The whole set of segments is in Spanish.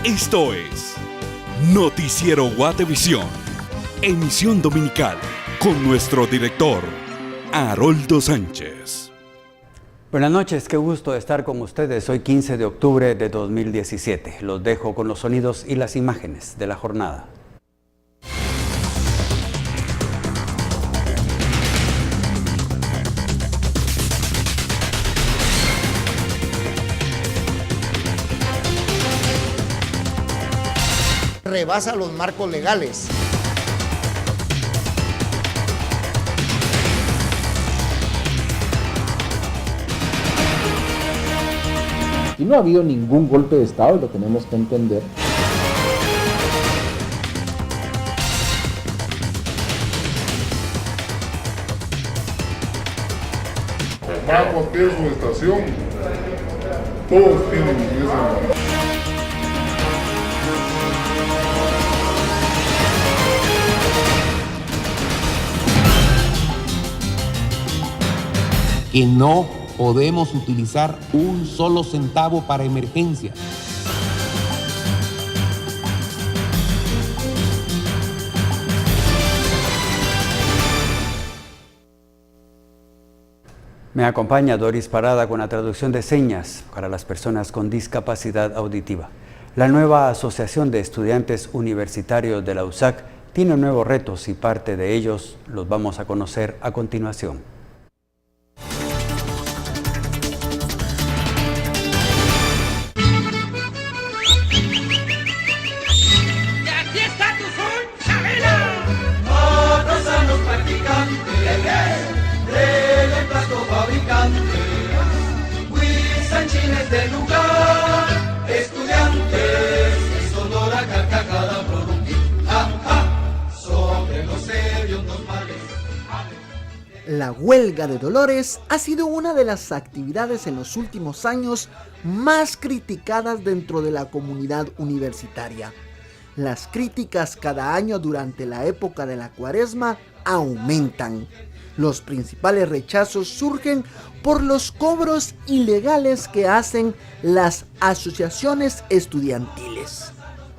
Esto es Noticiero Guatevisión, emisión dominical con nuestro director, Haroldo Sánchez. Buenas noches, qué gusto estar con ustedes. Hoy 15 de octubre de 2017. Los dejo con los sonidos y las imágenes de la jornada. Rebasa los marcos legales. Y no ha habido ningún golpe de Estado, y lo tenemos que entender. Va a cualquier subestación, todos tienen iglesia. Que no podemos utilizar un solo centavo para emergencia. Me acompaña Doris Parada con la traducción de señas para las personas con discapacidad auditiva. La nueva Asociación de Estudiantes Universitarios de la USAC tiene nuevos retos y parte de ellos los vamos a conocer a continuación. Del lugar, estudiantes, es olor a carcajada productiva, sobre los serios normales. La huelga de Dolores ha sido una de las actividades en los últimos años más criticadas dentro de la comunidad universitaria. Las críticas cada año durante la época de la Cuaresma aumentan. Los principales rechazos surgen por los cobros ilegales que hacen las asociaciones estudiantiles.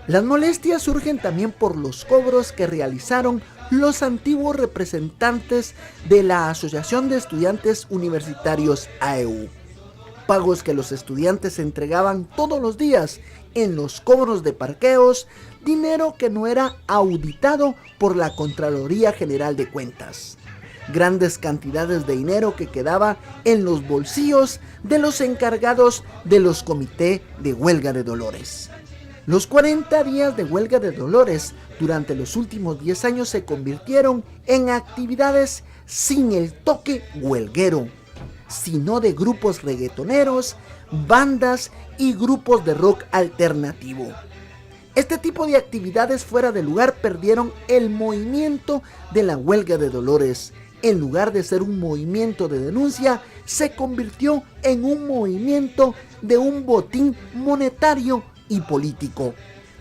Las molestias surgen también por los cobros que realizaron los antiguos representantes de la Asociación de Estudiantes Universitarios AEU. Pagos que los estudiantes entregaban todos los días en los cobros de parqueos, dinero que no era auditado por la Contraloría General de Cuentas. Grandes cantidades de dinero que quedaba en los bolsillos de los encargados de los comités de huelga de Dolores. Los 40 días de huelga de Dolores durante los últimos 10 años se convirtieron en actividades sin el toque huelguero, sino de grupos reggaetoneros, bandas y grupos de rock alternativo. Este tipo de actividades fuera de lugar perdieron el movimiento de la huelga de Dolores. En lugar de ser un movimiento de denuncia, se convirtió en un movimiento de un botín monetario y político.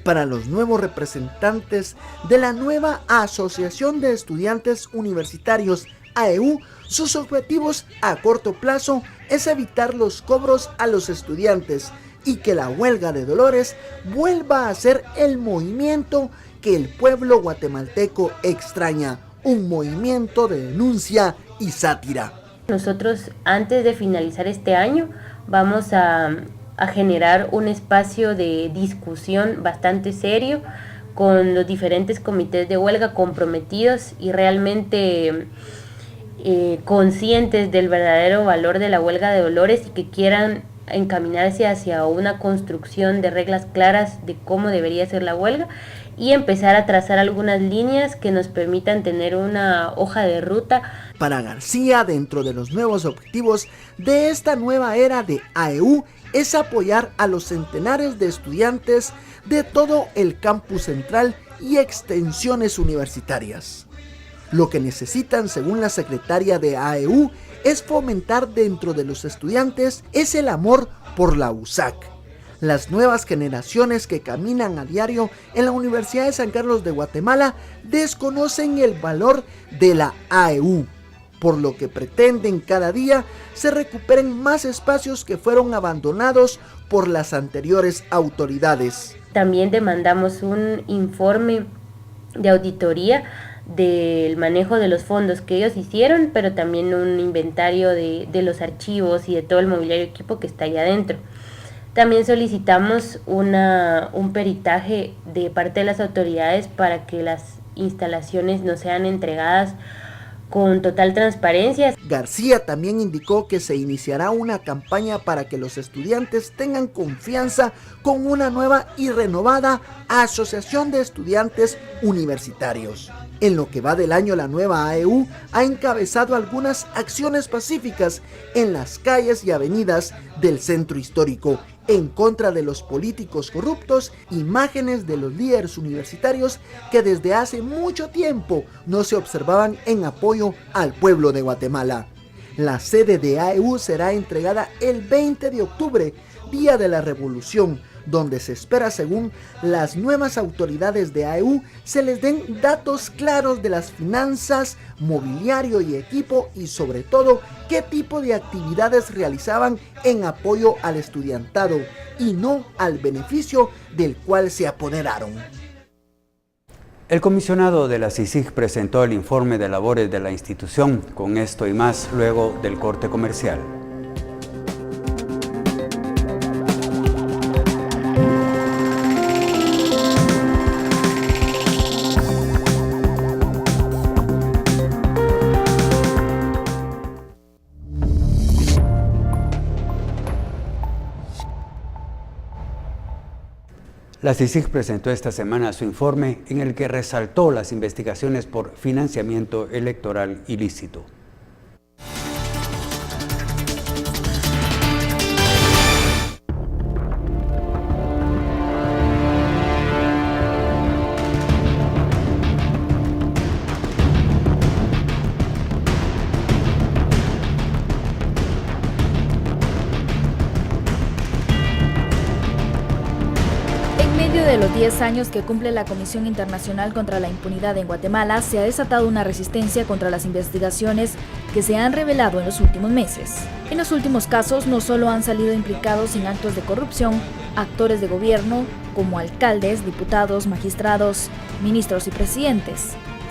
Para los nuevos representantes de la nueva Asociación de Estudiantes Universitarios AEU, sus objetivos a corto plazo es evitar los cobros a los estudiantes y que la huelga de Dolores vuelva a ser el movimiento que el pueblo guatemalteco extraña. Un movimiento de denuncia y sátira. Nosotros, antes de finalizar este año, vamos a generar un espacio de discusión bastante serio con los diferentes comités de huelga comprometidos y realmente conscientes del verdadero valor de la huelga de Dolores y que quieran encaminarse hacia una construcción de reglas claras de cómo debería ser la huelga y empezar a trazar algunas líneas que nos permitan tener una hoja de ruta. Para García, dentro de los nuevos objetivos de esta nueva era de AEU es apoyar a los centenares de estudiantes de todo el campus central y extensiones universitarias. Lo que necesitan, según la secretaria de AEU, es fomentar dentro de los estudiantes es el amor por la USAC. Las nuevas generaciones que caminan a diario en la Universidad de San Carlos de Guatemala desconocen el valor de la AEU. por lo que pretenden cada día se recuperen más espacios que fueron abandonados por las anteriores autoridades. También demandamos un informe de auditoría del manejo de los fondos que ellos hicieron, pero también un inventario de los archivos y de todo el mobiliario y equipo que está allá adentro. También solicitamos un peritaje de parte de las autoridades para que las instalaciones nos sean entregadas con total transparencia. García también indicó que se iniciará una campaña para que los estudiantes tengan confianza con una nueva y renovada Asociación de Estudiantes Universitarios. En lo que va del año, la nueva AEU ha encabezado algunas acciones pacíficas en las calles y avenidas del centro histórico en contra de los políticos corruptos, imágenes de los líderes universitarios que desde hace mucho tiempo no se observaban en apoyo al pueblo de Guatemala. La sede de AEU será entregada el 20 de octubre, Día de la Revolución, donde se espera, según las nuevas autoridades de AEU, se les den datos claros de las finanzas, mobiliario y equipo y sobre todo qué tipo de actividades realizaban en apoyo al estudiantado y no al beneficio del cual se apoderaron. El comisionado de la CICIG presentó el informe de labores de la institución, con esto y más luego del corte comercial. La CICIG presentó esta semana su informe en el que resaltó las investigaciones por financiamiento electoral ilícito. De los 10 años que cumple la Comisión Internacional contra la Impunidad en Guatemala, se ha desatado una resistencia contra las investigaciones que se han revelado en los últimos meses. En los últimos casos no solo han salido implicados en actos de corrupción actores de gobierno como alcaldes, diputados, magistrados, ministros y presidentes,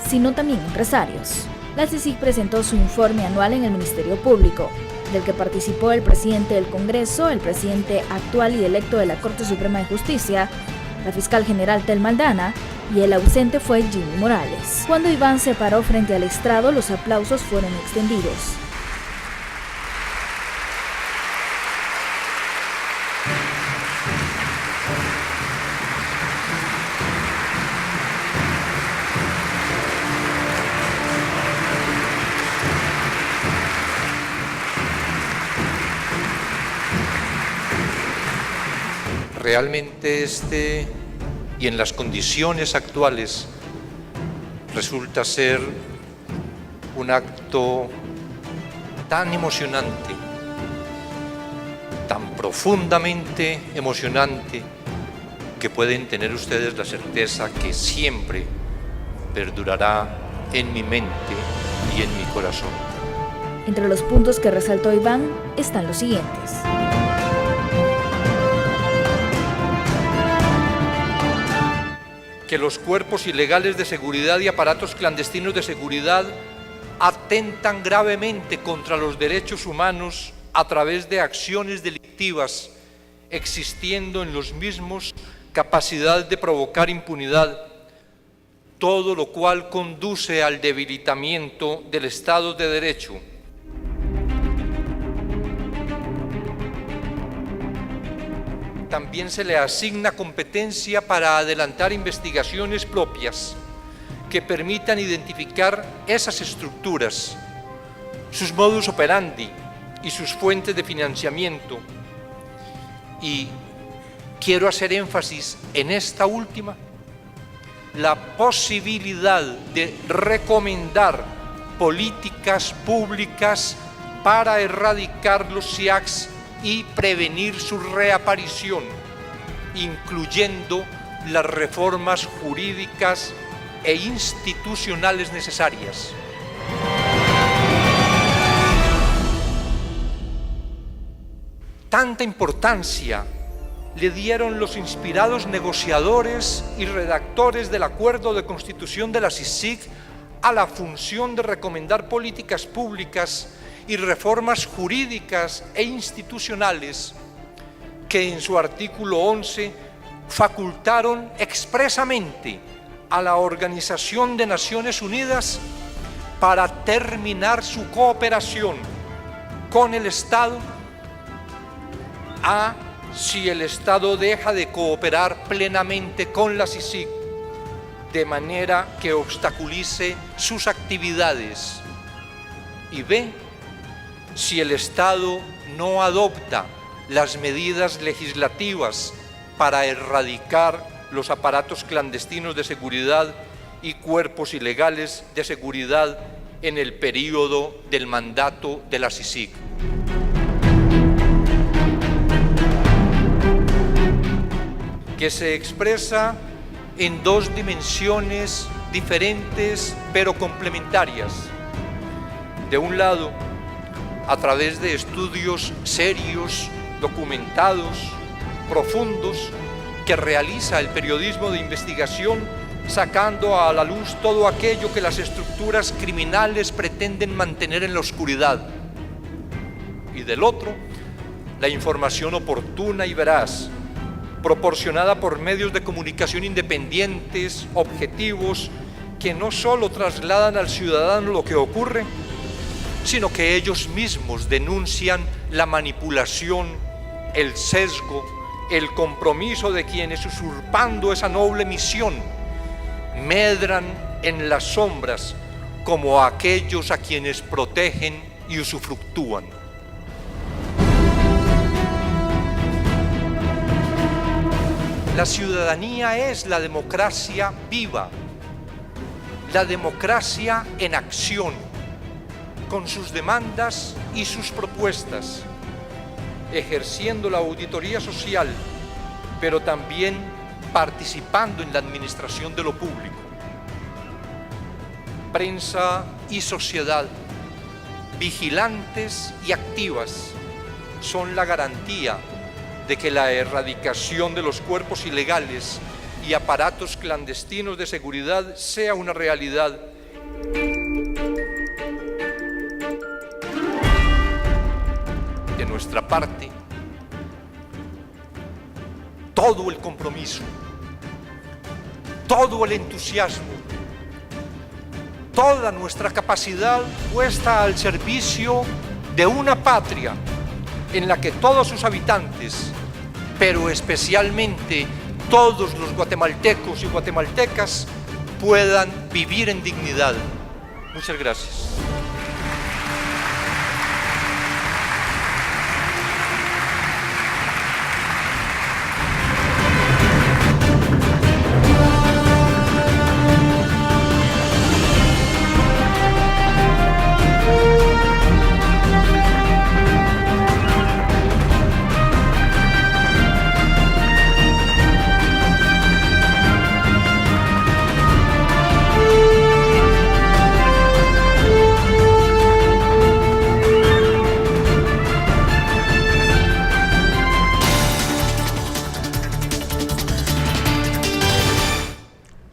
sino también empresarios. La CICIG presentó su informe anual en el Ministerio Público, del que participó el presidente del Congreso, el presidente actual y electo de la Corte Suprema de Justicia, la fiscal general Telma Aldana, y el ausente fue Jimmy Morales. Cuando Iván se paró frente al estrado, los aplausos fueron extendidos. Realmente y en las condiciones actuales resulta ser un acto tan emocionante, tan profundamente emocionante, que pueden tener ustedes la certeza que siempre perdurará en mi mente y en mi corazón. Entre los puntos que resaltó Iván están los siguientes. Que los cuerpos ilegales de seguridad y aparatos clandestinos de seguridad atentan gravemente contra los derechos humanos a través de acciones delictivas, existiendo en los mismos capacidad de provocar impunidad, todo lo cual conduce al debilitamiento del Estado de Derecho. También se le asigna competencia para adelantar investigaciones propias que permitan identificar esas estructuras, sus modus operandi y sus fuentes de financiamiento. Y quiero hacer énfasis en esta última, la posibilidad de recomendar políticas públicas para erradicar los SIACs y prevenir su reaparición, incluyendo las reformas jurídicas e institucionales necesarias. tanta importancia le dieron los inspirados negociadores y redactores del Acuerdo de Constitución de la CICIG a la función de recomendar políticas públicas y reformas jurídicas e institucionales que en su artículo 11 facultaron expresamente a la Organización de Naciones Unidas para terminar su cooperación con el Estado si el Estado deja de cooperar plenamente con la CICIG, de manera que obstaculice sus actividades. Y B, si el Estado no adopta las medidas legislativas para erradicar los aparatos clandestinos de seguridad y cuerpos ilegales de seguridad en el período del mandato de la CICIG. Que se expresa en dos dimensiones diferentes pero complementarias. De un lado, a través de estudios serios, documentados, profundos, que realiza el periodismo de investigación, sacando a la luz todo aquello que las estructuras criminales pretenden mantener en la oscuridad. Y del otro, la información oportuna y veraz, proporcionada por medios de comunicación independientes, objetivos, que no solo trasladan al ciudadano lo que ocurre, sino que ellos mismos denuncian la manipulación, el sesgo, el compromiso de quienes, usurpando esa noble misión, medran en las sombras como aquellos a quienes protegen y usufructúan. La ciudadanía es la democracia viva, la democracia en acción, con sus demandas y sus propuestas, ejerciendo la auditoría social, pero también participando en la administración de lo público. Prensa y sociedad, vigilantes y activas, son la garantía de que la erradicación de los cuerpos ilegales y aparatos clandestinos de seguridad sea una realidad. De nuestra parte, todo el compromiso, todo el entusiasmo, toda nuestra capacidad puesta al servicio de una patria en la que todos sus habitantes, pero especialmente todos los guatemaltecos y guatemaltecas, puedan vivir en dignidad. Muchas gracias.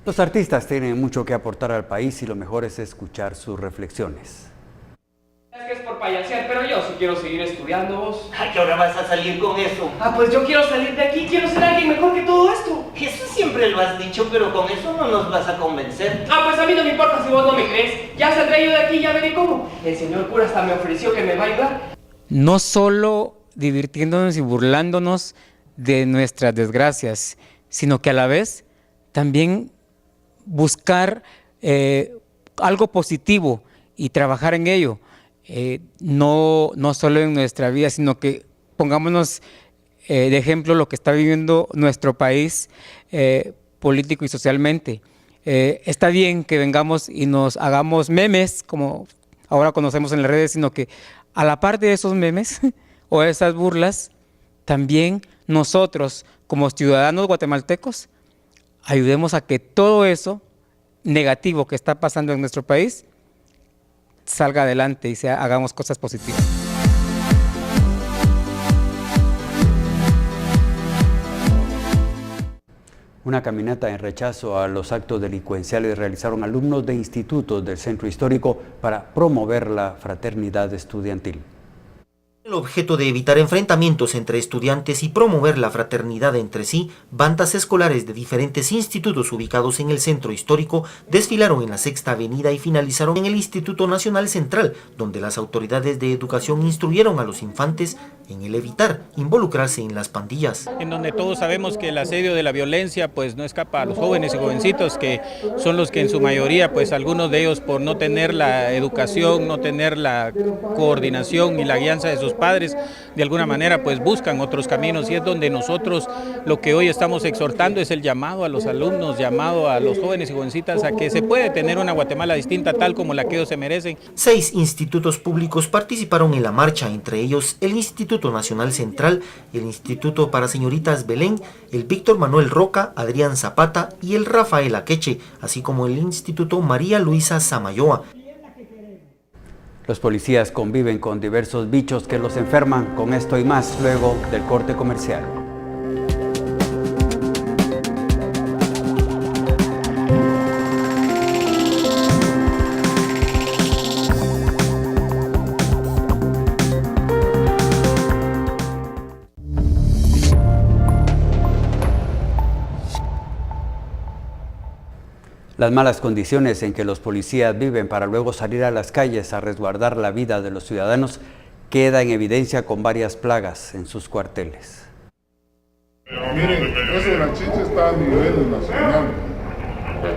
Los artistas tienen mucho que aportar al país y lo mejor es escuchar sus reflexiones. Es que es por payasear, pero yo sí quiero seguir estudiando, vos. ¿A qué hora vas a salir con eso? Ah, pues yo quiero salir de aquí, quiero ser alguien mejor que todo esto. Eso siempre lo has dicho, pero con eso no nos vas a convencer. Ah, pues a mí no me importa si vos no me crees. Ya saldré yo de aquí, ya veré cómo. El señor cura hasta me ofreció que me va a ayudar. No solo divirtiéndonos y burlándonos de nuestras desgracias, sino que a la vez también buscar algo positivo y trabajar en ello, no solo en nuestra vida, sino que pongámonos de ejemplo lo que está viviendo nuestro país político y socialmente. Está bien que vengamos y nos hagamos memes, como ahora conocemos en las redes, sino que a la par de esos memes o esas burlas, también nosotros como ciudadanos guatemaltecos ayudemos a que todo eso negativo que está pasando en nuestro país salga adelante y hagamos cosas positivas. Una caminata en rechazo a los actos delincuenciales realizaron alumnos de institutos del centro histórico para promover la fraternidad estudiantil. El objeto de evitar enfrentamientos entre estudiantes y promover la fraternidad entre sí, bandas escolares de diferentes institutos ubicados en el centro histórico desfilaron en la Sexta Avenida y finalizaron en el Instituto Nacional Central, donde las autoridades de educación instruyeron a los infantes en el evitar involucrarse en las pandillas. En donde todos sabemos que el asedio de la violencia pues no escapa a los jóvenes y jovencitos, que son los que en su mayoría, pues algunos de ellos por no tener la educación, no tener la coordinación y la guianza de sus padres, de alguna manera pues buscan otros caminos, y es donde nosotros lo que hoy estamos exhortando es el llamado a los alumnos, llamado a los jóvenes y jovencitas a que se puede tener una Guatemala distinta tal como la que ellos se merecen. 6 institutos públicos participaron en la marcha, entre ellos el Instituto Nacional Central, el Instituto para Señoritas Belén, el Víctor Manuel Roca, Adrián Zapata y el Rafael Akeche, así como el Instituto María Luisa Samayoa. Los policías conviven con diversos bichos que los enferman. Con esto y más luego del corte comercial. Las malas condiciones en que los policías viven para luego salir a las calles a resguardar la vida de los ciudadanos queda en evidencia con varias plagas en sus cuarteles. Miren, eso de la Chincha está a nivel nacional.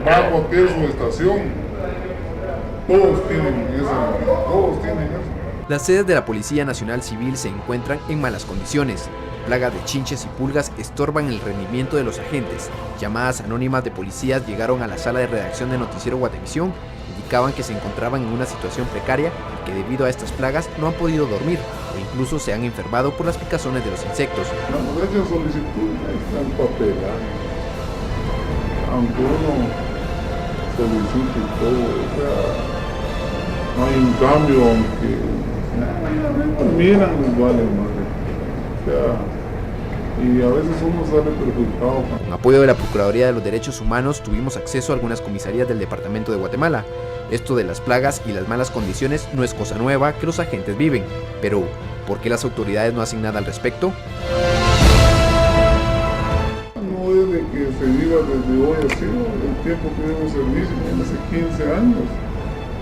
Va a cualquier subestación, todos tienen eso. Las sedes de la Policía Nacional Civil se encuentran en malas condiciones. Plagas de chinches y pulgas estorban el rendimiento de los agentes. Llamadas anónimas de policías llegaron a la sala de redacción de Noticiero Guatevisión. Indicaban que se encontraban en una situación precaria y que debido a estas plagas no han podido dormir o incluso se han enfermado por las picazones de los insectos. Cuando echan solicitud, está el papel, aunque uno solicite y todo, o sea, no hay un cambio, aunque miran igual, hermano. O sea, y a veces uno sale perjudicado. Con apoyo de la Procuraduría de los Derechos Humanos tuvimos acceso a algunas comisarías del Departamento de Guatemala. Esto de las plagas y las malas condiciones no es cosa nueva que los agentes viven, pero ¿por qué las autoridades no hacen nada al respecto? No es de que se diga desde hoy, ha sido el tiempo que demos servicio, hace 15 años.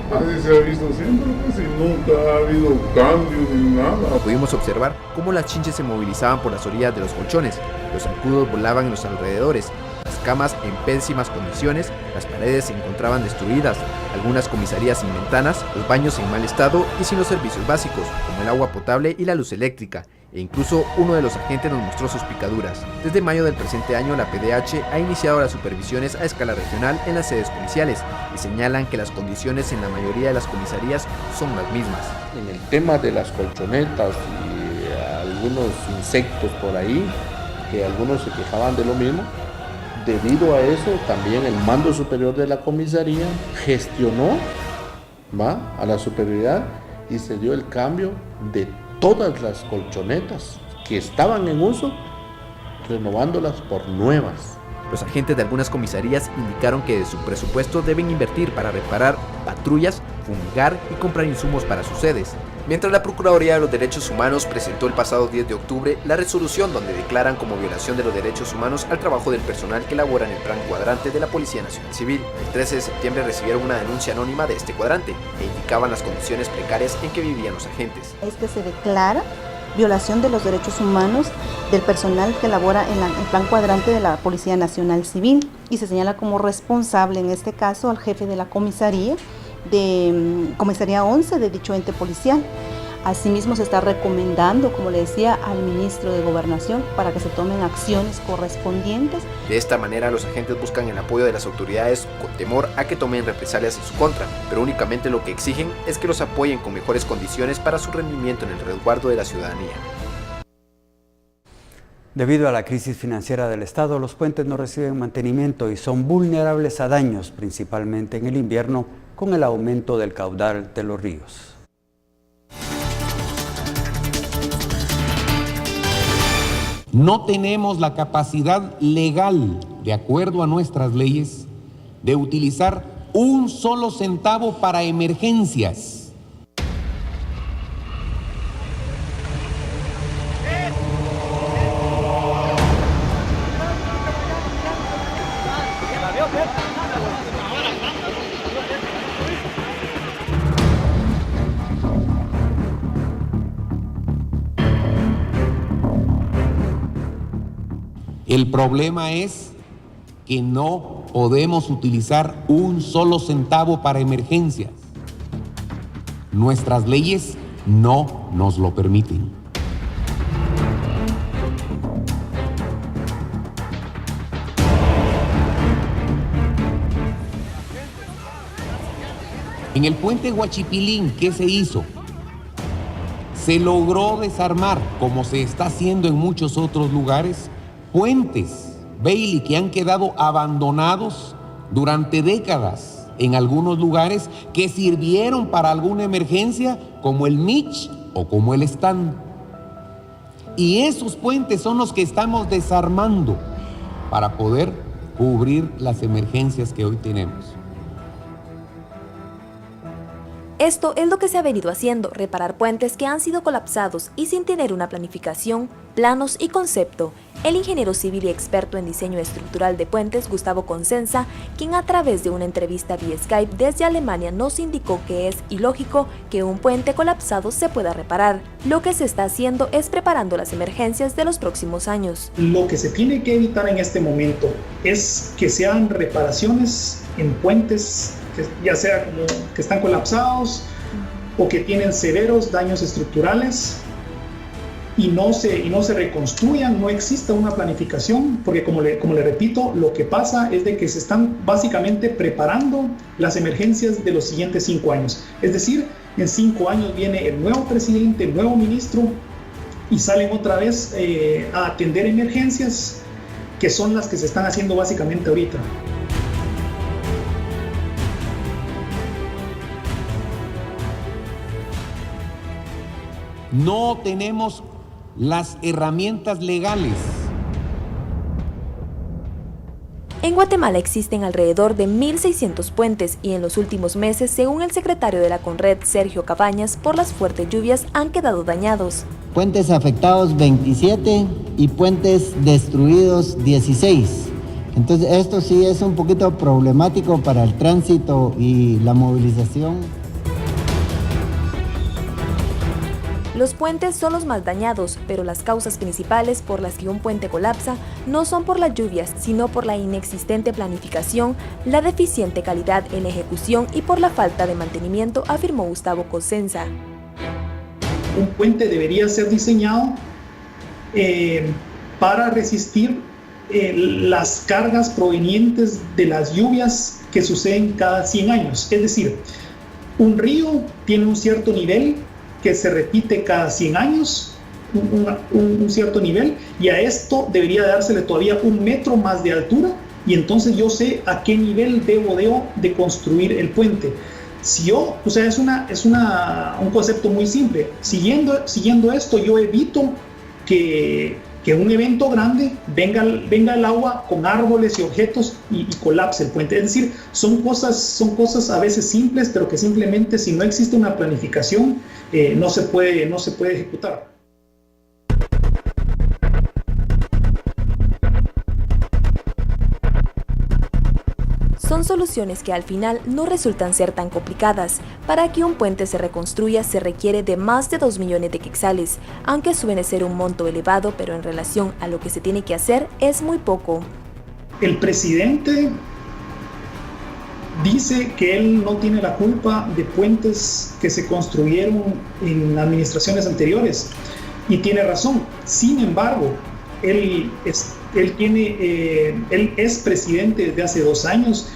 Así se ha visto siempre, pues, y nunca ha habido cambios ni nada. Pudimos observar cómo las chinches se movilizaban por las orillas de los colchones, los zancudos volaban en los alrededores, las camas en pésimas condiciones, las paredes se encontraban destruidas, algunas comisarías sin ventanas, los baños en mal estado y sin los servicios básicos, como el agua potable y la luz eléctrica. E incluso uno de los agentes nos mostró sus picaduras. Desde mayo del presente año, la PDH ha iniciado las supervisiones a escala regional en las sedes policiales y señalan que las condiciones en la mayoría de las comisarías son las mismas. En el tema de las colchonetas y algunos insectos por ahí, que algunos se quejaban de lo mismo, debido a eso también el mando superior de la comisaría gestionó a la superioridad y se dio el cambio de todas las colchonetas que estaban en uso, renovándolas por nuevas. Los agentes de algunas comisarías indicaron que de su presupuesto deben invertir para reparar patrullas, fumigar y comprar insumos para sus sedes. Mientras la Procuraduría de los Derechos Humanos presentó el pasado 10 de octubre la resolución donde declaran como violación de los derechos humanos al trabajo del personal que labora en el plan cuadrante de la Policía Nacional Civil. El 13 de septiembre recibieron una denuncia anónima de este cuadrante e indicaban las condiciones precarias en que vivían los agentes. Es que se declara violación de los derechos humanos del personal que labora en el plan cuadrante de la Policía Nacional Civil y se señala como responsable en este caso al jefe de la comisaría 11 de dicho ente policial. Asimismo se está recomendando, como le decía, al ministro de Gobernación para que se tomen acciones correspondientes. De esta manera los agentes buscan el apoyo de las autoridades con temor a que tomen represalias en su contra, pero únicamente lo que exigen es que los apoyen con mejores condiciones para su rendimiento en el resguardo de la ciudadanía. Debido a la crisis financiera del Estado, los puentes no reciben mantenimiento y son vulnerables a daños, principalmente en el invierno, con el aumento del caudal de los ríos. No tenemos la capacidad legal de acuerdo a nuestras leyes, de utilizar un solo centavo para emergencias. El problema es que no podemos utilizar un solo centavo para emergencias. Nuestras leyes no nos lo permiten. En el puente Huachipilín, ¿qué se hizo? Se logró desarmar, como se está haciendo en muchos otros lugares, puentes, Bailey, que han quedado abandonados durante décadas en algunos lugares que sirvieron para alguna emergencia, como el Mitch o como el Stan. Y esos puentes son los que estamos desarmando para poder cubrir las emergencias que hoy tenemos. Esto es lo que se ha venido haciendo, reparar puentes que han sido colapsados y sin tener una planificación, planos y concepto. El ingeniero civil y experto en diseño estructural de puentes, Gustavo Consenza, quien a través de una entrevista vía Skype desde Alemania nos indicó que es ilógico que un puente colapsado se pueda reparar. Lo que se está haciendo es preparando las emergencias de los próximos años. Lo que se tiene que evitar en este momento es que se hagan reparaciones en puentes ya sea como que están colapsados o que tienen severos daños estructurales y no se reconstruyan, no exista una planificación, porque como le repito, lo que pasa es de que se están básicamente preparando las emergencias de los siguientes 5 años. Es decir, en 5 años viene el nuevo presidente, el nuevo ministro y salen otra vez a atender emergencias que son las que se están haciendo básicamente ahorita. No tenemos las herramientas legales. En Guatemala existen alrededor de 1.600 puentes y en los últimos meses, según el secretario de la CONRED, Sergio Cabañas, por las fuertes lluvias han quedado dañados. Puentes afectados 27 y puentes destruidos 16. Entonces esto sí es un poquito problemático para el tránsito y la movilización. Los puentes son los más dañados, pero las causas principales por las que un puente colapsa no son por las lluvias, sino por la inexistente planificación, la deficiente calidad en la ejecución y por la falta de mantenimiento, afirmó Gustavo Consenza. Un puente debería ser diseñado para resistir las cargas provenientes de las lluvias que suceden cada 100 años. Es decir, un río tiene un cierto nivel que se repite cada 100 años, un cierto nivel, y a esto debería dársele todavía 1 metro más de altura, y entonces yo sé a qué nivel debo de construir el puente. Si yo, o sea, es un concepto muy simple. Siguiendo esto, yo evito que un evento grande venga el agua con árboles y objetos y colapse el puente. Es decir, son cosas a veces simples, pero que simplemente si no existe una planificación no se puede ejecutar. Son soluciones que al final no resultan ser tan complicadas. Para que un puente se reconstruya se requiere de más de 2 millones de quetzales, aunque suele ser un monto elevado, pero en relación a lo que se tiene que hacer es muy poco. El presidente dice que él no tiene la culpa de puentes que se construyeron en administraciones anteriores y tiene razón. Sin embargo, él es presidente desde hace 2 años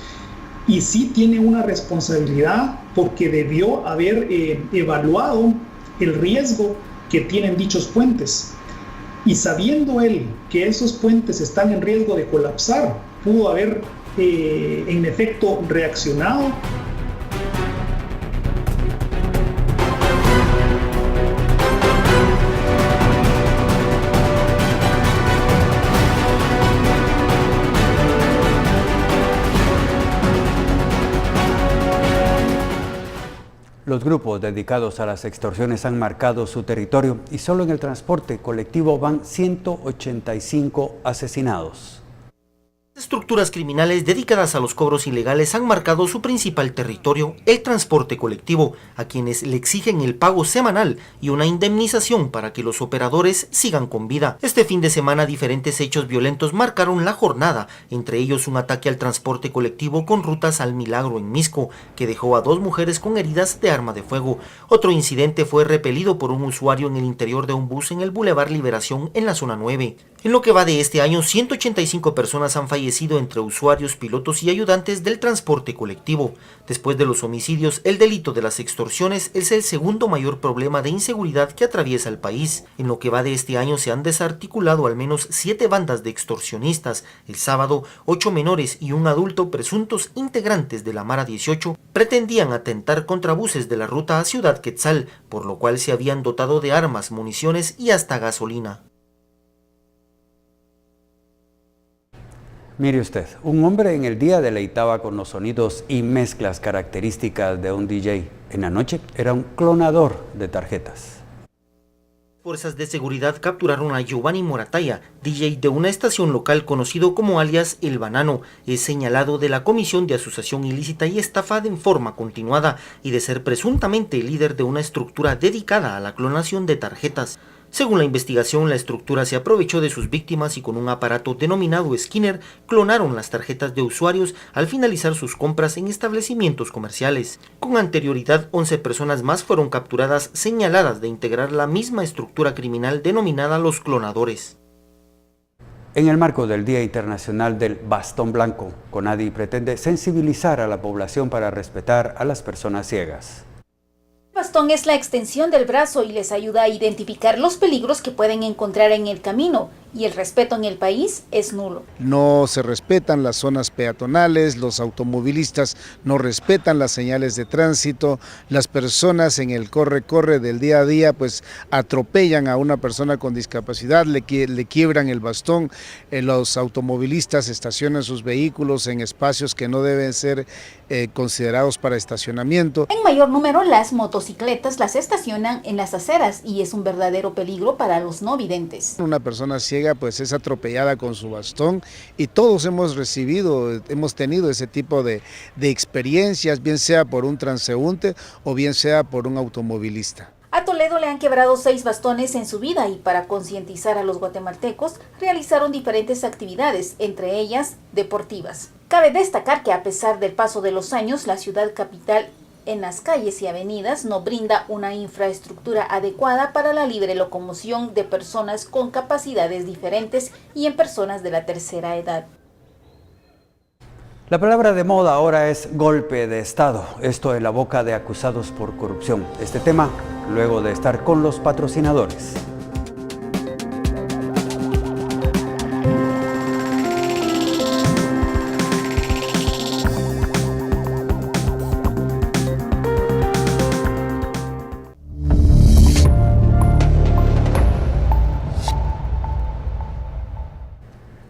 y sí tiene una responsabilidad porque debió haber evaluado el riesgo que tienen dichos puentes. Y sabiendo él que esos puentes están en riesgo de colapsar, pudo haber en efecto reaccionado. Los grupos dedicados a las extorsiones han marcado su territorio y solo en el transporte colectivo van 185 asesinados. Estructuras criminales dedicadas a los cobros ilegales han marcado su principal territorio, el transporte colectivo, a quienes le exigen el pago semanal y una indemnización para que los operadores sigan con vida. Este fin de semana diferentes hechos violentos marcaron la jornada, entre ellos un ataque al transporte colectivo con rutas al Milagro en Misco, que dejó a 2 mujeres con heridas de arma de fuego. Otro incidente fue repelido por un usuario en el interior de un bus en el Boulevard Liberación en la zona 9. En lo que va de este año, 185 personas han fallecido entre usuarios, pilotos y ayudantes del transporte colectivo. Después de los homicidios, el delito de las extorsiones es el segundo mayor problema de inseguridad que atraviesa el país. En lo que va de este año se han desarticulado al menos 7 bandas de extorsionistas. El sábado, 8 menores y un adulto presuntos integrantes de la Mara 18 pretendían atentar contra buses de la ruta a Ciudad Quetzal, por lo cual se habían dotado de armas, municiones y hasta gasolina. Mire usted, un hombre en el día deleitaba con los sonidos y mezclas características de un DJ. En la noche era un clonador de tarjetas. Fuerzas de seguridad capturaron a Giovanni Morataya, DJ de una estación local conocido como alias El Banano. Es señalado de la Comisión de Asociación Ilícita y Estafa en forma continuada y de ser presuntamente el líder de una estructura dedicada a la clonación de tarjetas. Según la investigación, la estructura se aprovechó de sus víctimas y con un aparato denominado Skinner clonaron las tarjetas de usuarios al finalizar sus compras en establecimientos comerciales. Con anterioridad, 11 personas más fueron capturadas señaladas de integrar la misma estructura criminal denominada los clonadores. En el marco del Día Internacional del Bastón Blanco, CONADI pretende sensibilizar a la población para respetar a las personas ciegas. El bastón es la extensión del brazo y les ayuda a identificar los peligros que pueden encontrar en el camino, y el respeto en el país es nulo. No se respetan las zonas peatonales, los automovilistas no respetan las señales de tránsito, las personas en el corre-corre del día a día pues atropellan a una persona con discapacidad, le quiebran el bastón, los automovilistas estacionan sus vehículos en espacios que no deben ser considerados para estacionamiento. En mayor número las motocicletas las estacionan en las aceras y es un verdadero peligro para los no videntes. Una persona ciega pues es atropellada con su bastón y todos hemos tenido ese tipo de experiencias, bien sea por un transeúnte o bien sea por un automovilista. A Toledo le han quebrado 6 bastones en su vida y para concientizar a los guatemaltecos realizaron diferentes actividades, entre ellas deportivas. Cabe destacar que a pesar del paso de los años, la ciudad capital en las calles y avenidas no brinda una infraestructura adecuada para la libre locomoción de personas con capacidades diferentes y en personas de la tercera edad. La palabra de moda ahora es golpe de Estado, esto en la boca de acusados por corrupción. Este tema luego de estar con los patrocinadores.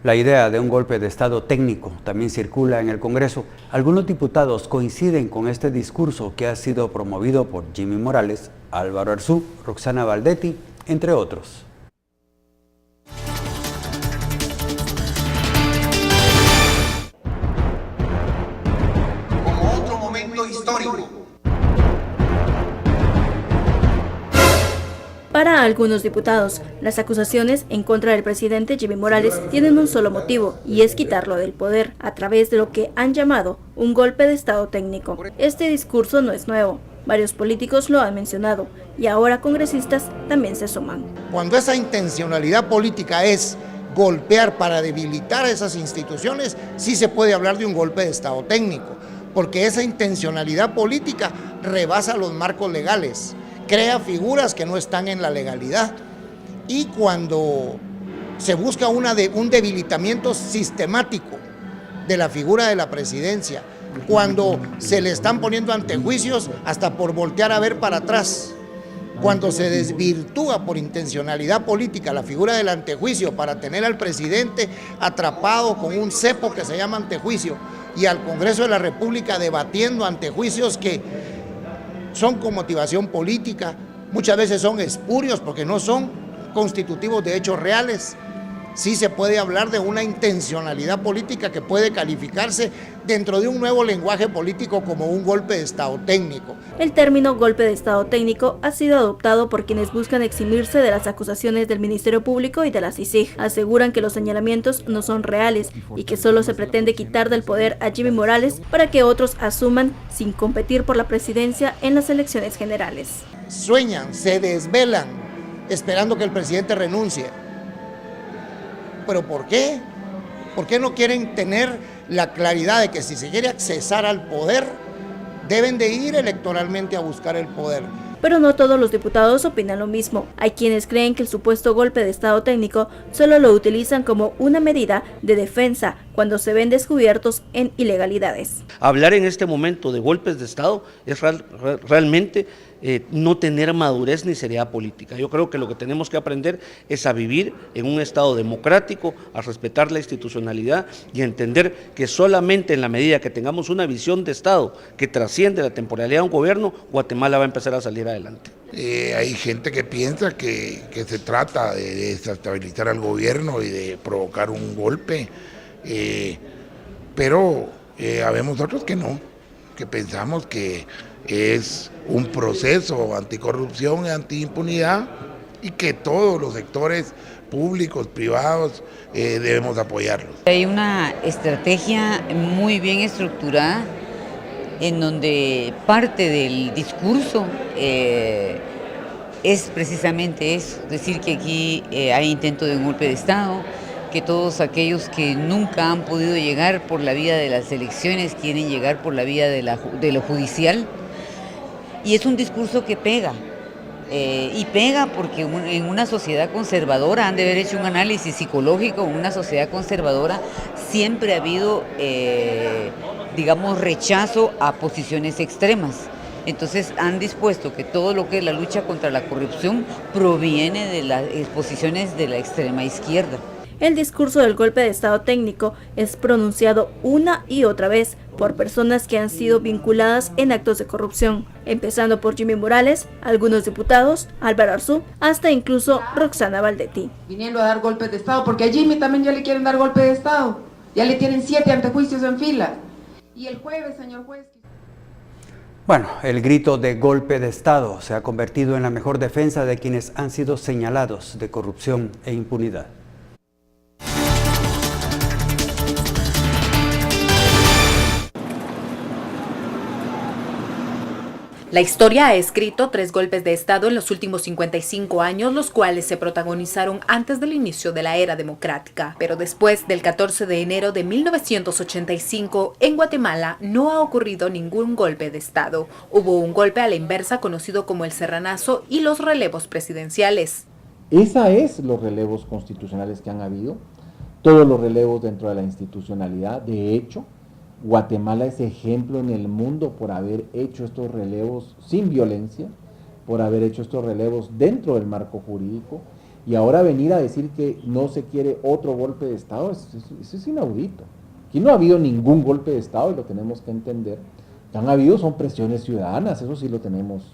La idea de un golpe de Estado técnico también circula en el Congreso. Algunos diputados coinciden con este discurso que ha sido promovido por Jimmy Morales, Álvaro Arzú, Roxana Valdetti, entre otros. Como otro momento histórico. Para algunos diputados, las acusaciones en contra del presidente Jimmy Morales tienen un solo motivo, y es quitarlo del poder, a través de lo que han llamado un golpe de Estado técnico. Este discurso no es nuevo, varios políticos lo han mencionado, y ahora congresistas también se suman. Cuando esa intencionalidad política es golpear para debilitar a esas instituciones, sí se puede hablar de un golpe de Estado técnico, porque esa intencionalidad política rebasa los marcos legales, crea figuras que no están en la legalidad, y cuando se busca un debilitamiento sistemático de la figura de la presidencia, cuando se le están poniendo antejuicios hasta por voltear a ver para atrás, cuando se desvirtúa por intencionalidad política la figura del antejuicio para tener al presidente atrapado con un cepo que se llama antejuicio y al Congreso de la República debatiendo antejuicios que son con motivación política, muchas veces son espurios porque no son constitutivos de hechos reales. Sí se puede hablar de una intencionalidad política que puede calificarse dentro de un nuevo lenguaje político como un golpe de Estado técnico. El término golpe de Estado técnico ha sido adoptado por quienes buscan eximirse de las acusaciones del Ministerio Público y de la CICIG. Aseguran que los señalamientos no son reales y que solo se pretende quitar del poder a Jimmy Morales para que otros asuman sin competir por la presidencia en las elecciones generales. Sueñan, se desvelan, esperando que el presidente renuncie. ¿Pero por qué? ¿Por qué no quieren tener la claridad de que si se quiere accesar al poder, deben de ir electoralmente a buscar el poder? Pero no todos los diputados opinan lo mismo. Hay quienes creen que el supuesto golpe de Estado técnico solo lo utilizan como una medida de defensa cuando se ven descubiertos en ilegalidades. Hablar en este momento de golpes de Estado es realmente no tener madurez ni seriedad política. Yo creo que lo que tenemos que aprender es a vivir en un Estado democrático, a respetar la institucionalidad y a entender que solamente en la medida que tengamos una visión de Estado que trasciende la temporalidad de un gobierno, Guatemala va a empezar a salir adelante. Hay gente que piensa que se trata de desestabilizar al gobierno y de provocar un golpe, pero habemos otros que no, que pensamos que es un proceso anticorrupción y antiimpunidad y que todos los sectores públicos, privados, debemos apoyarlos. Hay una estrategia muy bien estructurada en donde parte del discurso es precisamente eso, decir que aquí hay intento de un golpe de Estado, que todos aquellos que nunca han podido llegar por la vía de las elecciones quieren llegar por la vía de lo judicial. Y es un discurso que pega, y pega porque en una sociedad conservadora, han de haber hecho un análisis psicológico, en una sociedad conservadora siempre ha habido, digamos, rechazo a posiciones extremas. Entonces han dispuesto que todo lo que es la lucha contra la corrupción proviene de las posiciones de la extrema izquierda. El discurso del golpe de Estado técnico es pronunciado una y otra vez por personas que han sido vinculadas en actos de corrupción, empezando por Jimmy Morales, algunos diputados, Álvaro Arzú, hasta incluso Roxana Valdetti. Viniendo a dar golpes de Estado, porque a Jimmy también ya le quieren dar golpe de Estado, ya le tienen 7 antejuicios en fila. Y el jueves, señor juez... Bueno, el grito de golpe de Estado se ha convertido en la mejor defensa de quienes han sido señalados de corrupción e impunidad. La historia ha escrito 3 golpes de Estado en los últimos 55 años, los cuales se protagonizaron antes del inicio de la era democrática. Pero después del 14 de enero de 1985, en Guatemala no ha ocurrido ningún golpe de Estado. Hubo un golpe a la inversa conocido como el Serranazo y los relevos presidenciales. Esa es los relevos constitucionales que han habido, todos los relevos dentro de la institucionalidad. De hecho, Guatemala es ejemplo en el mundo por haber hecho estos relevos sin violencia, por haber hecho estos relevos dentro del marco jurídico, y ahora venir a decir que no se quiere otro golpe de Estado, eso es inaudito. Aquí no ha habido ningún golpe de Estado y lo tenemos que entender. Lo que han habido son presiones ciudadanas, eso sí lo tenemos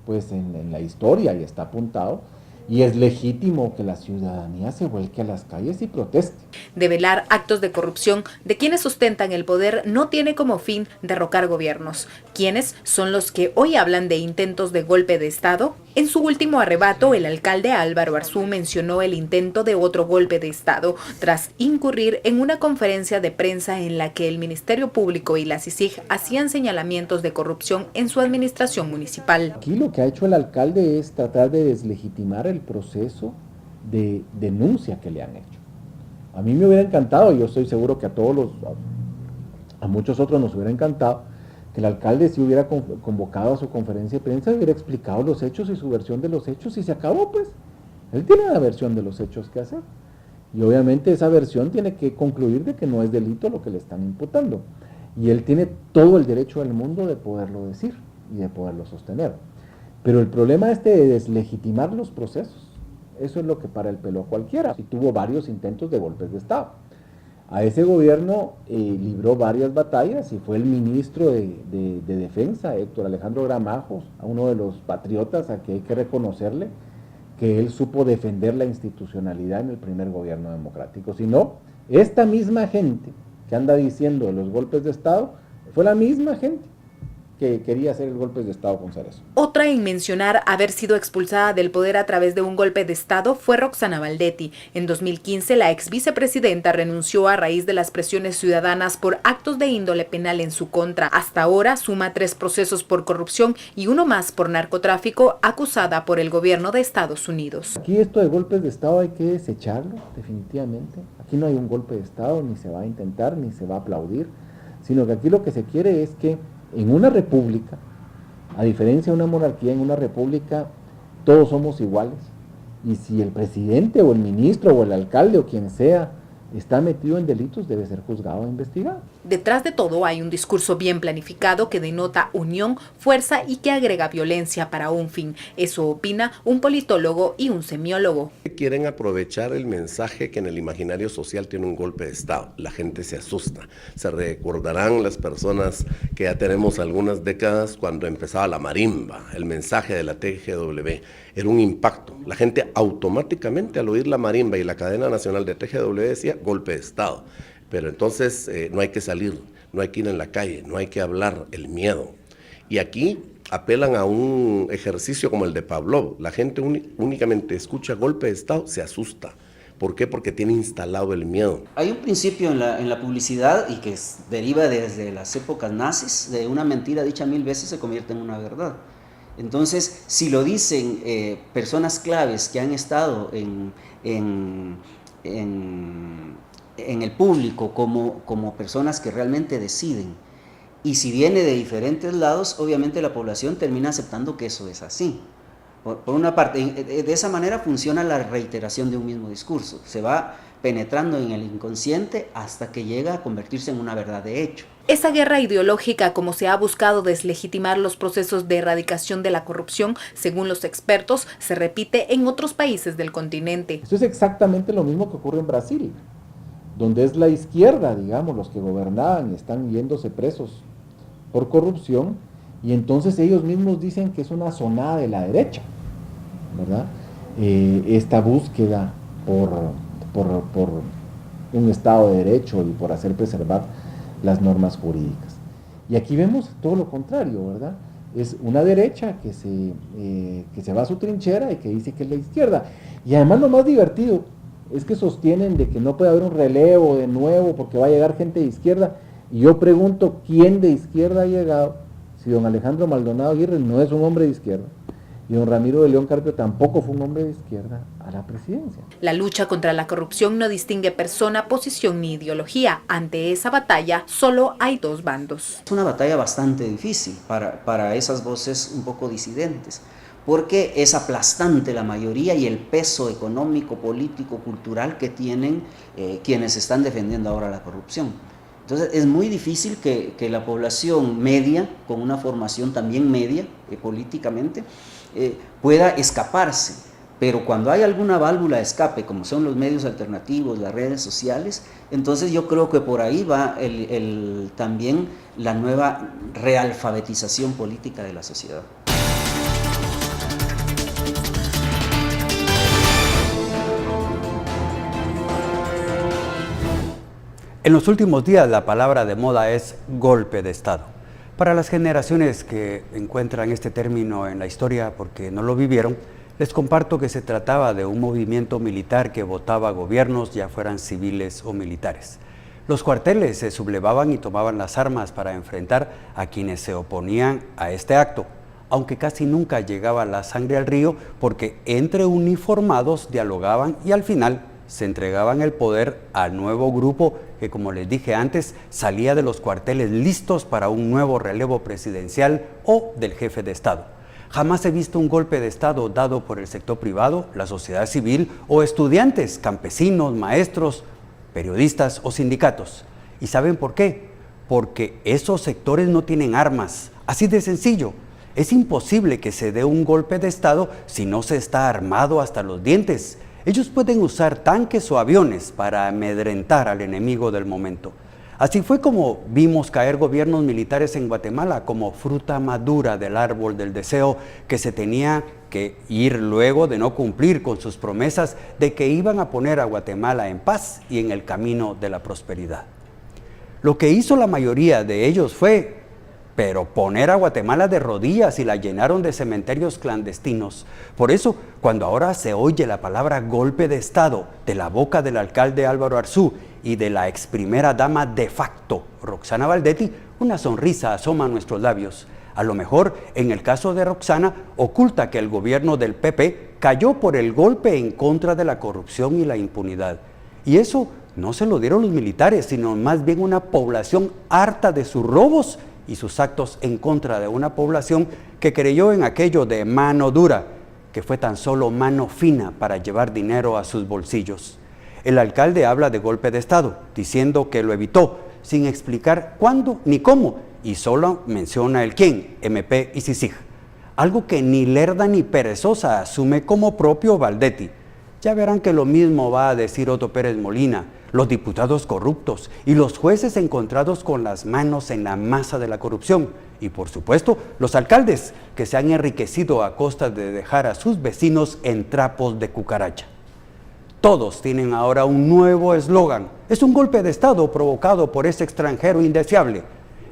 pues en la historia y está apuntado. Y es legítimo que la ciudadanía se vuelque a las calles y proteste. Develar actos de corrupción de quienes sustentan el poder no tiene como fin derrocar gobiernos. ¿Quiénes son los que hoy hablan de intentos de golpe de Estado? En su último arrebato, el alcalde Álvaro Arzú mencionó el intento de otro golpe de Estado tras incurrir en una conferencia de prensa en la que el Ministerio Público y la CICIG hacían señalamientos de corrupción en su administración municipal. Aquí lo que ha hecho el alcalde es tratar de deslegitimar el proceso de denuncia que le han hecho. A mí me hubiera encantado, y yo estoy seguro que a muchos otros nos hubiera encantado, que el alcalde si hubiera convocado a su conferencia de prensa, hubiera explicado los hechos y su versión de los hechos y se acabó, pues. Él tiene una versión de los hechos que hacer. Y obviamente esa versión tiene que concluir de que no es delito lo que le están imputando. Y él tiene todo el derecho del mundo de poderlo decir y de poderlo sostener. Pero el problema de deslegitimar los procesos, eso es lo que para el pelo a cualquiera. Y tuvo varios intentos de golpes de Estado. A ese gobierno libró varias batallas y fue el ministro de Defensa, Héctor Alejandro Gramajo, a uno de los patriotas a que hay que reconocerle que él supo defender la institucionalidad en el primer gobierno democrático. Si no, esta misma gente que anda diciendo de los golpes de Estado, fue la misma gente que quería hacer el golpe de Estado con Cerezo. Otra en mencionar haber sido expulsada del poder a través de un golpe de Estado fue Roxana Valdetti. En 2015, la ex vicepresidenta renunció a raíz de las presiones ciudadanas por actos de índole penal en su contra. Hasta ahora suma 3 procesos por corrupción y uno más por narcotráfico, acusada por el gobierno de Estados Unidos. Aquí esto de golpes de Estado hay que desecharlo, definitivamente. Aquí no hay un golpe de Estado, ni se va a intentar, ni se va a aplaudir, sino que aquí lo que se quiere es que en una república, a diferencia de una monarquía, en una república todos somos iguales. Y si el presidente o el ministro o el alcalde o quien sea está metido en delitos, debe ser juzgado e investigado. Detrás de todo hay un discurso bien planificado que denota unión, fuerza y que agrega violencia para un fin. Eso opina un politólogo y un semiólogo. Quieren aprovechar el mensaje que en el imaginario social tiene un golpe de Estado. La gente se asusta. Se recordarán las personas que ya tenemos algunas décadas cuando empezaba la marimba, el mensaje de la TGW. Era un impacto. La gente automáticamente al oír la marimba y la cadena nacional de TGW decía golpe de Estado. Pero entonces no hay que salir, no hay que ir en la calle, no hay que hablar, el miedo. Y aquí apelan a un ejercicio como el de Pavlov. La gente únicamente escucha golpe de Estado, se asusta. ¿Por qué? Porque tiene instalado el miedo. Hay un principio en la publicidad y que deriva desde las épocas nazis, de una mentira dicha 1000 veces se convierte en una verdad. Entonces, si lo dicen personas claves que han estado en el público como personas que realmente deciden, y si viene de diferentes lados, obviamente la población termina aceptando que eso es así. Por una parte, de esa manera funciona la reiteración de un mismo discurso, se va penetrando en el inconsciente hasta que llega a convertirse en una verdad de hecho. Esa guerra ideológica, como se ha buscado deslegitimar los procesos de erradicación de la corrupción, según los expertos, se repite en otros países del continente. Esto es exactamente lo mismo que ocurre en Brasil, donde es la izquierda, digamos, los que gobernaban y están yéndose presos por corrupción, y entonces ellos mismos dicen que es una sonada de la derecha, ¿verdad? Esta búsqueda por un Estado de Derecho y por hacer preservar las normas jurídicas. Y aquí vemos todo lo contrario, ¿verdad? Es una derecha que se va a su trinchera y que dice que es la izquierda. Y además lo más divertido es que sostienen de que no puede haber un relevo de nuevo porque va a llegar gente de izquierda. Y yo pregunto, ¿quién de izquierda ha llegado? Si don Alejandro Maldonado Aguirre no es un hombre de izquierda, y don Ramiro de León Carpio tampoco fue un hombre de izquierda a la presidencia. La lucha contra la corrupción no distingue persona, posición ni ideología. Ante esa batalla solo hay 2 bandos. Es una batalla bastante difícil para esas voces un poco disidentes, porque es aplastante la mayoría y el peso económico, político, cultural que tienen quienes están defendiendo ahora la corrupción. Entonces es muy difícil que la población media, con una formación también media políticamente, pueda escaparse. Pero cuando hay alguna válvula de escape, como son los medios alternativos, las redes sociales, entonces yo creo que por ahí va también la nueva realfabetización política de la sociedad. En los últimos días la palabra de moda es golpe de Estado. Para las generaciones que encuentran este término en la historia porque no lo vivieron, les comparto que se trataba de un movimiento militar que votaba gobiernos, ya fueran civiles o militares. Los cuarteles se sublevaban y tomaban las armas para enfrentar a quienes se oponían a este acto, aunque casi nunca llegaba la sangre al río porque entre uniformados dialogaban y al final se entregaban el poder al nuevo grupo que, como les dije antes, salía de los cuarteles listos para un nuevo relevo presidencial o del jefe de Estado. Jamás he visto un golpe de Estado dado por el sector privado, la sociedad civil o estudiantes, campesinos, maestros, periodistas o sindicatos. ¿Y saben por qué? Porque esos sectores no tienen armas. Así de sencillo. Es imposible que se dé un golpe de Estado si no se está armado hasta los dientes. Ellos pueden usar tanques o aviones para amedrentar al enemigo del momento. Así fue como vimos caer gobiernos militares en Guatemala como fruta madura del árbol del deseo que se tenía que ir luego de no cumplir con sus promesas de que iban a poner a Guatemala en paz y en el camino de la prosperidad. Lo que hizo la mayoría de ellos fue, pero poner a Guatemala de rodillas y la llenaron de cementerios clandestinos. Por eso, cuando ahora se oye la palabra golpe de Estado de la boca del alcalde Álvaro Arzú y de la ex primera dama de facto, Roxana Baldetti, una sonrisa asoma a nuestros labios. A lo mejor, en el caso de Roxana, oculta que el gobierno del PP cayó por el golpe en contra de la corrupción y la impunidad. Y eso no se lo dieron los militares, sino más bien una población harta de sus robos y sus actos en contra de una población que creyó en aquello de mano dura, que fue tan solo mano fina para llevar dinero a sus bolsillos. El alcalde habla de golpe de Estado, diciendo que lo evitó, sin explicar cuándo ni cómo, y solo menciona el quién, MP y CICIG. Algo que ni lerda ni perezosa asume como propio Baldetti. Ya verán que lo mismo va a decir Otto Pérez Molina, los diputados corruptos y los jueces encontrados con las manos en la masa de la corrupción. Y por supuesto, los alcaldes que se han enriquecido a costa de dejar a sus vecinos en trapos de cucaracha. Todos tienen ahora un nuevo eslogan. Es un golpe de Estado provocado por ese extranjero indeseable,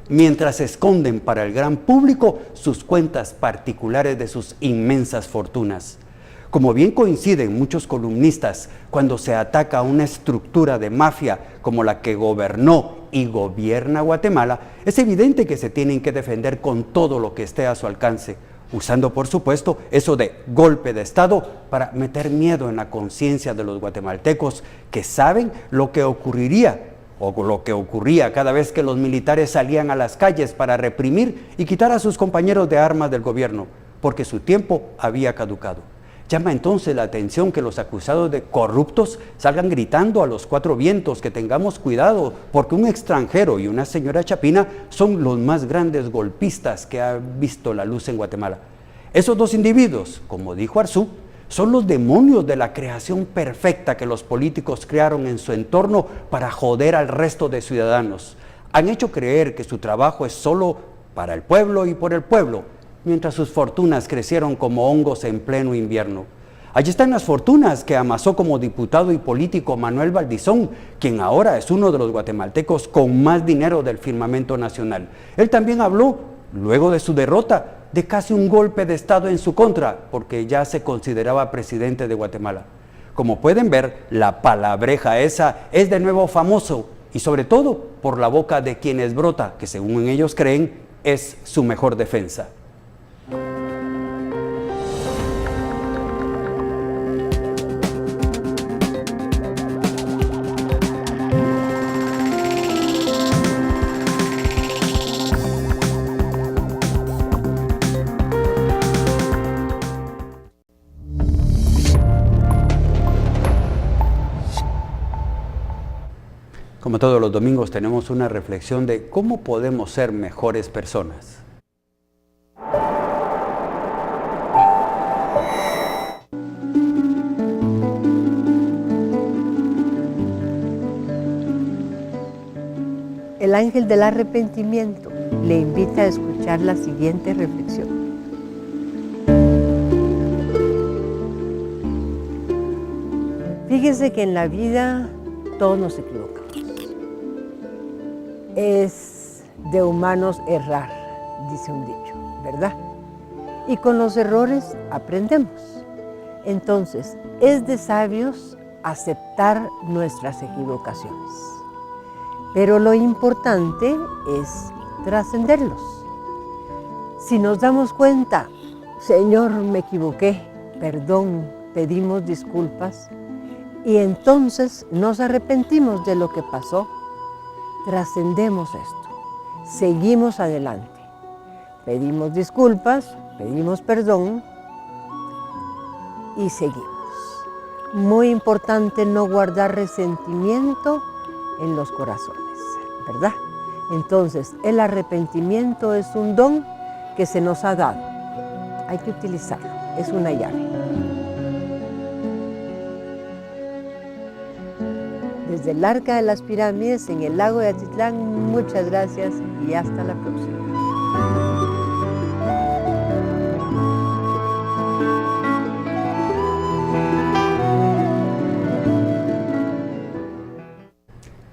mientras esconden para el gran público sus cuentas particulares de sus inmensas fortunas. Como bien coinciden muchos columnistas, cuando se ataca a una estructura de mafia como la que gobernó y gobierna Guatemala, es evidente que se tienen que defender con todo lo que esté a su alcance, usando por supuesto eso de golpe de Estado para meter miedo en la conciencia de los guatemaltecos que saben lo que ocurriría o lo que ocurría cada vez que los militares salían a las calles para reprimir y quitar a sus compañeros de armas del gobierno, porque su tiempo había caducado. Llama entonces la atención que los acusados de corruptos salgan gritando a los cuatro vientos que tengamos cuidado, porque un extranjero y una señora Chapina son los más grandes golpistas que ha visto la luz en Guatemala. Esos dos individuos, como dijo Arzú, son los demonios de la creación perfecta que los políticos crearon en su entorno para joder al resto de ciudadanos. Han hecho creer que su trabajo es solo para el pueblo y por el pueblo, mientras sus fortunas crecieron como hongos en pleno invierno. Allí están las fortunas que amasó como diputado y político Manuel Valdizón, quien ahora es uno de los guatemaltecos con más dinero del firmamento nacional. Él también habló, luego de su derrota, de casi un golpe de Estado en su contra, porque ya se consideraba presidente de Guatemala. Como pueden ver, la palabreja esa es de nuevo famoso, y sobre todo por la boca de quienes brota, que según ellos creen, es su mejor defensa. Como todos los domingos tenemos una reflexión de cómo podemos ser mejores personas. El ángel del arrepentimiento le invita a escuchar la siguiente reflexión. Fíjese que en la vida todos nos equivocamos. Es de humanos errar, dice un dicho, ¿verdad? Y con los errores aprendemos. Entonces, es de sabios aceptar nuestras equivocaciones. Pero lo importante es trascenderlos. Si nos damos cuenta, Señor, me equivoqué, perdón, pedimos disculpas, y entonces nos arrepentimos de lo que pasó, trascendemos esto, seguimos adelante, pedimos disculpas, pedimos perdón y seguimos. Muy importante no guardar resentimiento en los corazones, ¿verdad? Entonces, el arrepentimiento es un don que se nos ha dado. Hay que utilizarlo, es una llave. desde el Arca de las Pirámides en el lago de Atitlán. Muchas gracias y hasta la próxima.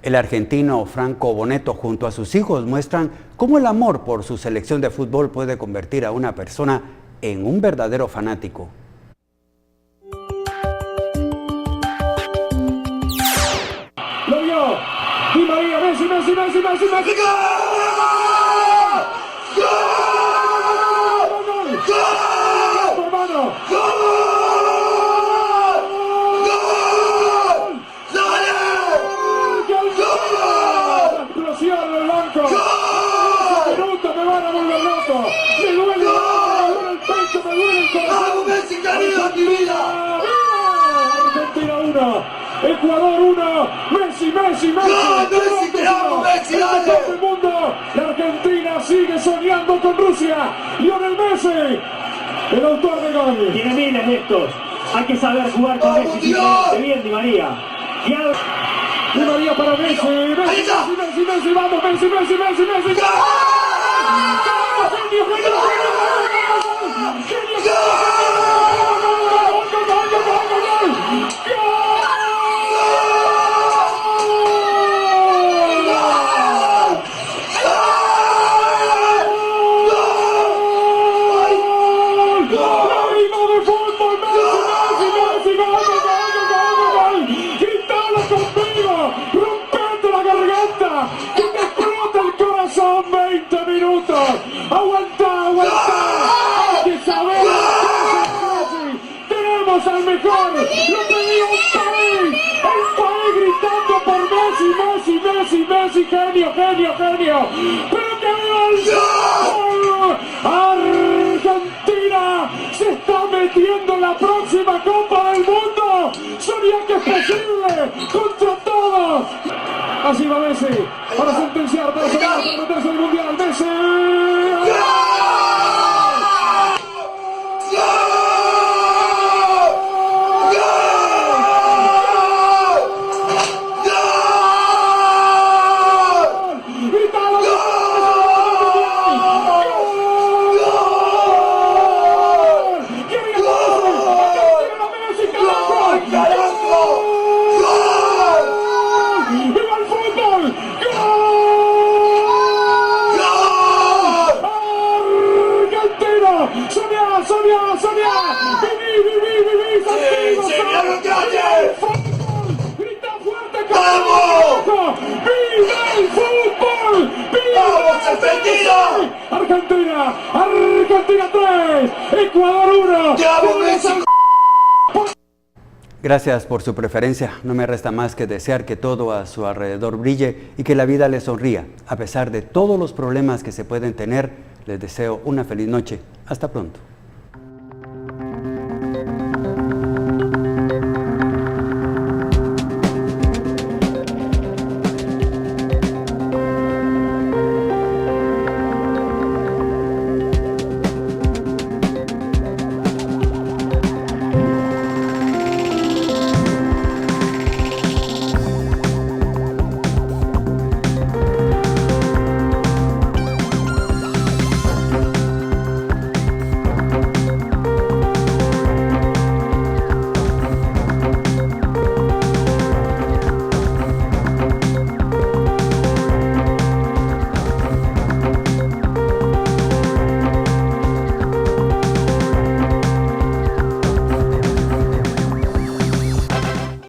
El argentino Franco Boneto junto a sus hijos muestran cómo el amor por su selección de fútbol puede convertir a una persona en un verdadero fanático. Lo vio Di María, Messi, Messi, Messi, Messi, Messi. ¡Gol! ¡Gol! ¡Gol! ¡Gol! ¡Hermano! ¡Gol! Argentina 1, Ecuador 1, Messi, Messi, Messi. Messi, te amo, Messi, dale. El mundo, la Argentina sigue soñando con Rusia. Lionel Messi, el autor de gol. Tiene miles de estos. Hay que saber jugar con Messi. Bien, Di María. Di María para Messi, Messi, Messi, Messi, Messi, vamos, Messi, Messi, Messi, Messi. ¡Genio, genio, genio! Al mejor, lo tenía un país, el país gritando por Messi, Messi, Messi, Messi, genio, genio, genio, pero que viva el Argentina se está metiendo en la próxima Copa del Mundo, sabía que es posible, contra todos, así va Messi, para sentenciar, para meterse el Mundial, Messi. Argentina, Argentina 3, Ecuador 1. Gracias por su preferencia. No me resta más que desear que todo a su alrededor brille y que la vida le sonría. A pesar de todos los problemas que se pueden tener, les deseo una feliz noche. Hasta pronto.